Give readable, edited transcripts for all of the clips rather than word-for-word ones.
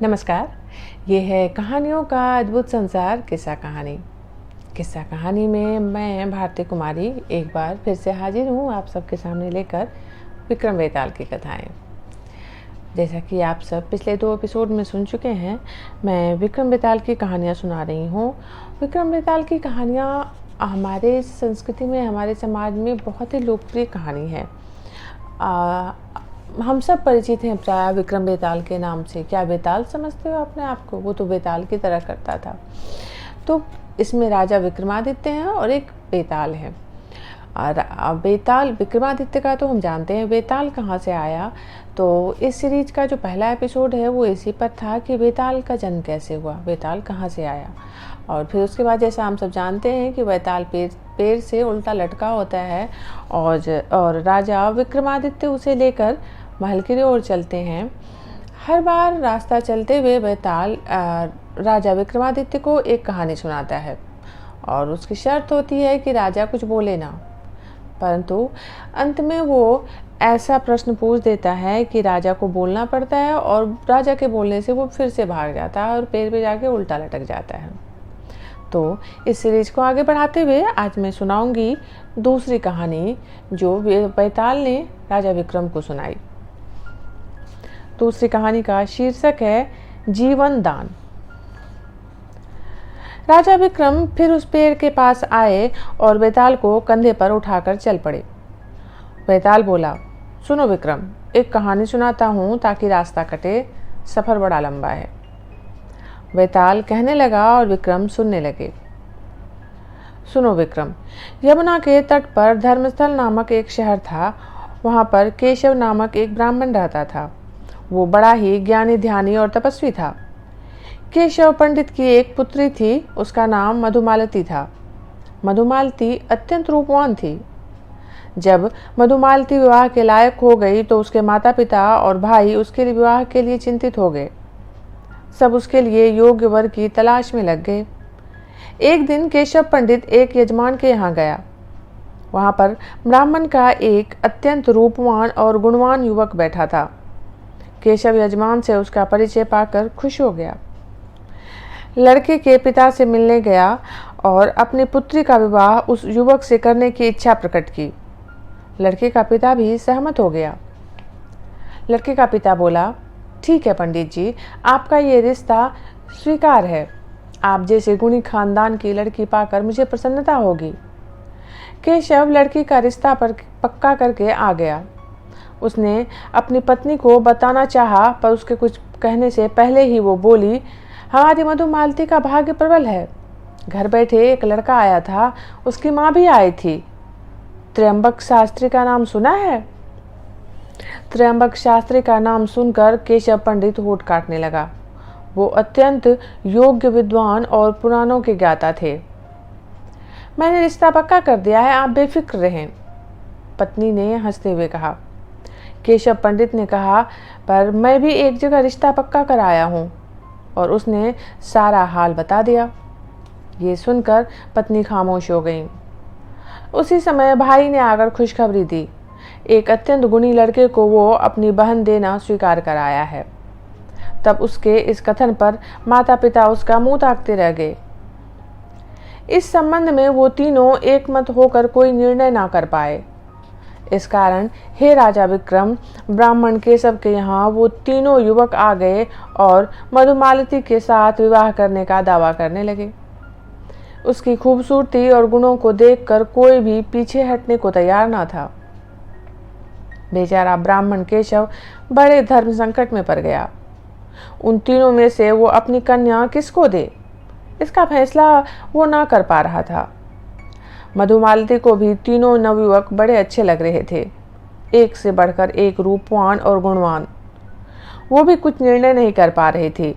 नमस्कार। ये है कहानियों का अद्भुत संसार किस्सा कहानी। किस्सा कहानी में मैं भारती कुमारी एक बार फिर से हाजिर हूँ आप सबके सामने लेकर विक्रम बेताल की कथाएं। जैसा कि आप सब पिछले 2 एपिसोड में सुन चुके हैं, मैं विक्रम बेताल की कहानियाँ सुना रही हूँ। विक्रम बेताल की कहानियाँ हमारे संस्कृति में, हमारे समाज में बहुत ही लोकप्रिय कहानी है। हम सब परिचित हैं प्राय विक्रम बेताल के नाम से। क्या बेताल समझते हो अपने आप को? वो तो बेताल की तरह करता था। तो इसमें राजा विक्रमादित्य हैं और एक बेताल है। और बेताल, विक्रमादित्य का तो हम जानते हैं, बेताल कहाँ से आया। तो इस सीरीज का जो पहला एपिसोड है वो इसी पर था कि बेताल का जन्म कैसे हुआ, बेताल कहाँ से आया। और फिर उसके बाद जैसा हम सब जानते हैं कि बेताल पैर से उल्टा लटका होता है और राजा विक्रमादित्य उसे लेकर महल की ओर चलते हैं। हर बार रास्ता चलते हुए बेताल राजा विक्रमादित्य को एक कहानी सुनाता है और उसकी शर्त होती है कि राजा कुछ बोले ना। परंतु अंत में वो ऐसा प्रश्न पूछ देता है कि राजा को बोलना पड़ता है और राजा के बोलने से वो फिर से भाग जाता है और पैर पे जाके उल्टा लटक जाता है। तो इस सीरीज को आगे बढ़ाते हुए आज मैं सुनाऊंगी दूसरी कहानी जो बेताल ने राजा विक्रम को सुनाई। दूसरी कहानी का शीर्षक है जीवन दान। राजा विक्रम फिर उस पेड़ के पास आए और बेताल को कंधे पर उठाकर चल पड़े। बेताल बोला, सुनो विक्रम, एक कहानी सुनाता हूँ ताकि रास्ता कटे, सफ़र बड़ा लंबा है। बेताल कहने लगा और विक्रम सुनने लगे। सुनो विक्रम, यमुना के तट पर धर्मस्थल नामक एक शहर था। वहाँ पर केशव नामक एक ब्राह्मण रहता था। वो बड़ा ही ज्ञानी, ध्यानी और तपस्वी था। केशव पंडित की एक पुत्री थी, उसका नाम मधुमालती था। मधुमालती अत्यंत रूपवान थी। जब मधुमालती विवाह के लायक हो गई तो उसके माता पिता और भाई उसके लिए विवाह के लिए चिंतित हो गए। सब उसके लिए योग्य वर की तलाश में लग गए। एक दिन केशव पंडित एक यजमान के यहाँ गया। वहाँ पर ब्राह्मण का एक अत्यंत रूपवान और गुणवान युवक बैठा था। केशव यजमान से उसका परिचय पाकर खुश हो गया। लड़के के पिता से मिलने गया और अपनी पुत्री का विवाह उस युवक से करने की इच्छा प्रकट की। लड़के का पिता भी सहमत हो गया। लड़के का पिता बोला, ठीक है पंडित जी, आपका ये रिश्ता स्वीकार है। आप जैसे गुणी खानदान की लड़की पाकर मुझे प्रसन्नता होगी। केशव लड़की का रिश्ता पर पक्का करके आ गया। उसने अपनी पत्नी को बताना चाहा, पर उसके कुछ कहने से पहले ही वो बोली, हमारी मधुमालती का भाग्य प्रबल है। घर बैठे एक लड़का आया था, उसकी माँ भी आई थी। त्र्यंबक शास्त्री का नाम सुना है? त्र्यंबक शास्त्री का नाम सुनकर केशव पंडित होठ काटने लगा। वो अत्यंत योग्य, विद्वान और पुराणों के ज्ञाता थे। मैंने रिश्ता पक्का कर दिया है, आप बेफिक्र रहें, पत्नी ने हंसते हुए कहा। केशव पंडित ने कहा, पर मैं भी एक जगह रिश्ता पक्का कर आया हूँ, और उसने सारा हाल बता दिया। ये सुनकर पत्नी खामोश हो गई। उसी समय भाई ने आकर खुशखबरी दी, एक अत्यंत गुणी लड़के को वो अपनी बहन देना स्वीकार कर आया है। तब उसके इस कथन पर माता पिता उसका मुंह ताकते रह गए। इस संबंध में वो तीनों एकमत होकर कोई निर्णय ना कर पाए। इस कारण हे राजा विक्रम, ब्राह्मण केशव के यहाँ वो तीनों युवक आ गए और मधुमालती के साथ विवाह करने का दावा करने लगे। उसकी खूबसूरती और गुणों को देखकर कोई भी पीछे हटने को तैयार ना था। बेचारा ब्राह्मण केशव बड़े धर्म संकट में पड़ गया। उन तीनों में से वो अपनी कन्या किसको दे, इसका फैसला वो ना कर पा रहा था। मधुमालती को भी तीनों नवयुवक बड़े अच्छे लग रहे थे, एक से बढ़कर एक रूपवान और गुणवान। वो भी कुछ निर्णय नहीं कर पा रही थी।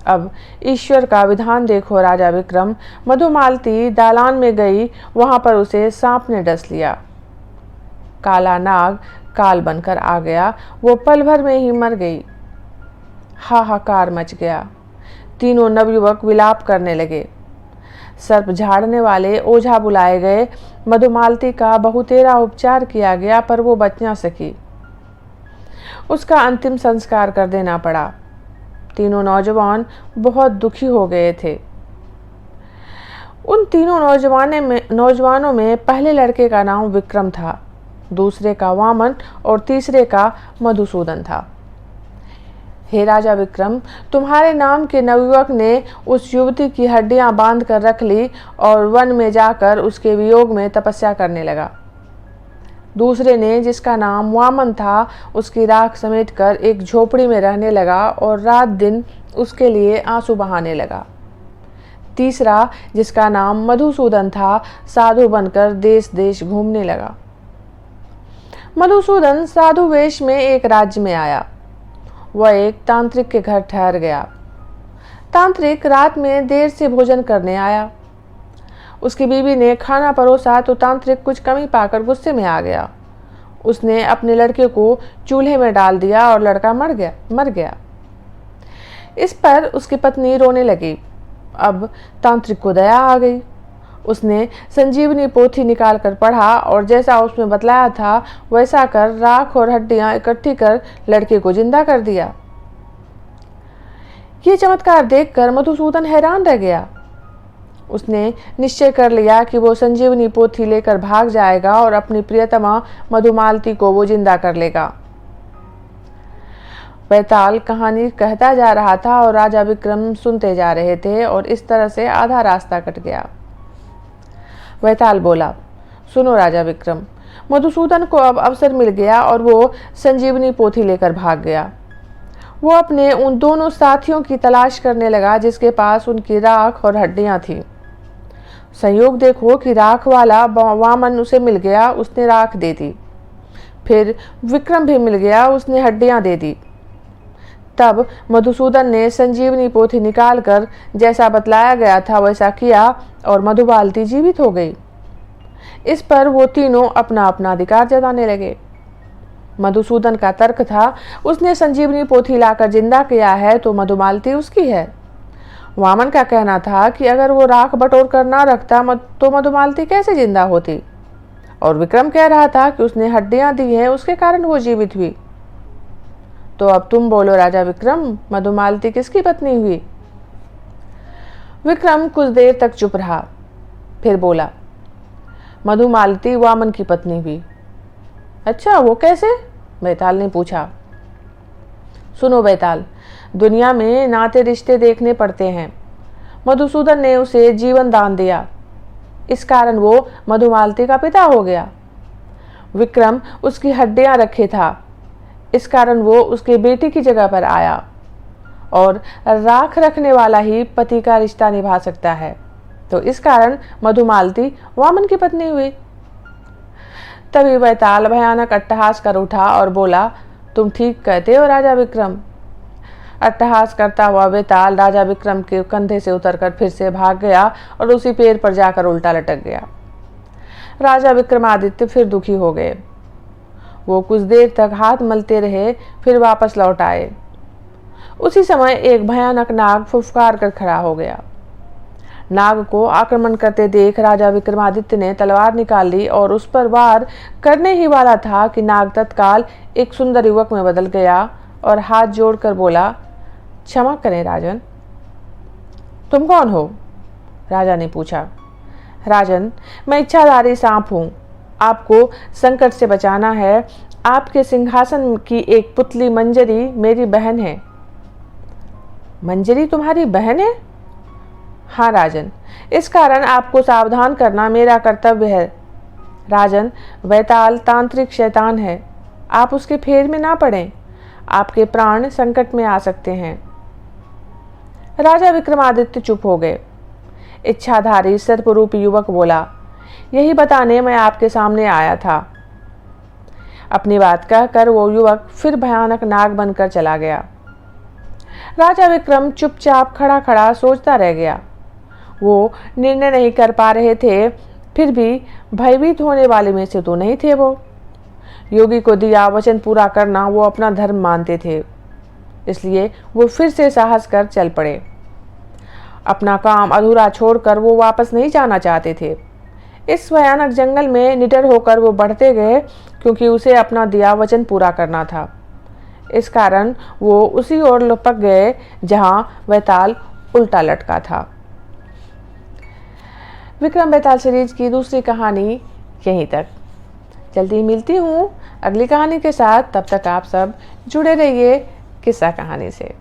अब ईश्वर का विधान देखो राजा विक्रम, मधुमालती दालान में गई, वहां पर उसे सांप ने डस लिया। काला नाग काल बनकर आ गया, वो पल भर में ही मर गई। हाहाकार मच गया। तीनों नवयुवक विलाप करने लगे। सर्प झाड़ने वाले ओझा बुलाए गए। मधुमालती का बहुतेरा उपचार किया गया, पर वो बच ना सकी। उसका अंतिम संस्कार कर देना पड़ा। तीनों नौजवान बहुत दुखी हो गए थे। उन तीनों नौजवानों में पहले लड़के का नाम विक्रम था, दूसरे का वामन और तीसरे का मधुसूदन था। हे राजा विक्रम, तुम्हारे नाम के नवयुवक ने उस युवती की हड्डियां बांध कर रख ली और वन में जाकर उसके वियोग में तपस्या करने लगा। दूसरे ने, जिसका नाम वामन था, उसकी राख समेटकर एक झोपड़ी में रहने लगा और रात दिन उसके लिए आंसू बहाने लगा। तीसरा, जिसका नाम मधुसूदन था, साधु बनकर देश देश घूमने लगा। मधुसूदन साधु वेश में एक राज्य में आया। वह एक तांत्रिक के घर ठहर गया। तांत्रिक रात में देर से भोजन करने आया। उसकी बीवी ने खाना परोसा तो तांत्रिक कुछ कमी पाकर गुस्से में आ गया। उसने अपने लड़के को चूल्हे में डाल दिया और लड़का मर गया। इस पर उसकी पत्नी रोने लगी। अब तांत्रिक को दया आ गई। उसने संजीवनी पोथी निकाल कर पढ़ा और जैसा उसमें बतलाया था वैसा कर राख और हड्डियां इकट्ठी कर लड़के को जिंदा कर दिया। ये चमत्कार देखकर मधुसूदन हैरान रह गया। उसने निश्चय कर लिया कि वो संजीवनी पोथी लेकर भाग जाएगा और अपनी प्रियतमा मधुमालती को वो जिंदा कर लेगा। बैताल कहानी कहता जा रहा था और राजा विक्रम सुनते जा रहे थे और इस तरह से आधा रास्ता कट गया। बैताल बोला, सुनो राजा विक्रम, मधुसूदन को अब अवसर मिल गया और वो संजीवनी पोथी लेकर भाग गया। वो अपने उन दोनों साथियों की तलाश करने लगा जिसके पास उनकी राख और हड्डियां थी। संयोग देखो कि राख वाला वामन उसे मिल गया, उसने राख दे दी। फिर विक्रम भी मिल गया, उसने हड्डियां दे दी। तब मधुसूदन ने संजीवनी पोथी निकालकर जैसा बतलाया गया था वैसा किया और मधुमालती जीवित हो गई। इस पर वो तीनों अपना अपना अधिकार जताने लगे। मधुसूदन का तर्क था, उसने संजीवनी पोथी लाकर जिंदा किया है तो मधुमालती उसकी है। वामन का कहना था कि अगर वो राख बटोर कर ना रखता तो मधुमालती कैसे जिंदा होती। और विक्रम कह रहा था कि उसने हड्डियां दी हैं, उसके कारण वो जीवित हुई। तो अब तुम बोलो राजा विक्रम, मधुमालती किसकी पत्नी हुई? विक्रम कुछ देर तक चुप रहा, फिर बोला, मधुमालती वामन की पत्नी हुई। अच्छा, वो कैसे? बैताल ने पूछा। सुनो बैताल, दुनिया में नाते रिश्ते देखने पड़ते हैं। मधुसूदन ने उसे जीवन दान दिया, इस कारण वो मधुमालती का पिता हो गया। विक्रम उसकी हड्डियां रखे था, इस कारण वो उसके बेटे की जगह पर आया। और राख रखने वाला ही पति का रिश्ता निभा सकता है, तो इस कारण मधुमालती वामन की पत्नी हुई। तभी बैताल भयानक अट्टहास कर उठा और बोला, तुम ठीक कहते हो राजा विक्रम। अट्टहास करता हुआ बैताल राजा विक्रम के कंधे से उतरकर फिर से भाग गया और उसी पेड़ पर जाकर उल्टा लटक गया। राजा विक्रमादित्य फिर दुखी हो गए। वो कुछ देर तक हाथ मलते रहे, फिर वापस लौट आए। उसी समय एक भयानक नाग फुफकार कर खड़ा हो गया। नाग को आक्रमण करते देख राजा विक्रमादित्य ने तलवार निकाल ली और उस पर वार करने ही वाला था कि नाग तत्काल एक सुंदर युवक में बदल गया और हाथ जोड़कर बोला, क्षमा करें राजन। तुम कौन हो? राजा ने पूछा। राजन, मैं इच्छाधारी सांप हूं। आपको संकट से बचाना है। आपके सिंहासन की एक पुतली मंजरी मेरी बहन है। मंजरी तुम्हारी बहन है? हाँ राजन, इस कारण आपको सावधान करना मेरा कर्तव्य है। राजन, बैताल तांत्रिक शैतान है, आप उसके फेर में ना पड़ें, आपके प्राण संकट में आ सकते हैं। राजा विक्रमादित्य चुप हो गए। इच्छाधारी सर्परूपी युवक बोला, यही बताने मैं आपके सामने आया था। अपनी बात कहकर वो युवक फिर भयानक नाग बनकर चला गया। राजा विक्रम चुपचाप खड़ा खड़ा सोचता रह गया। वो निर्णय नहीं कर पा रहे थे, फिर भी भयभीत होने वाले में से तो नहीं थे। वो योगी को दिया वचन पूरा करना वो अपना धर्म मानते थे, इसलिए वो फिर से साहस कर चल पड़े। अपना काम अधूरा छोड़कर वो वापस नहीं जाना चाहते थे। इस भयानक जंगल में निडर होकर वो बढ़ते गए, क्योंकि उसे अपना दिया वचन पूरा करना था। इस कारण वो उसी ओर लुपक गए जहां वैताल उल्टा लटका था। विक्रम बेताल सीरीज की दूसरी कहानी यहीं तक। जल्दी मिलती हूँ अगली कहानी के साथ। तब तक आप सब जुड़े रहिए किस्सा कहानी से।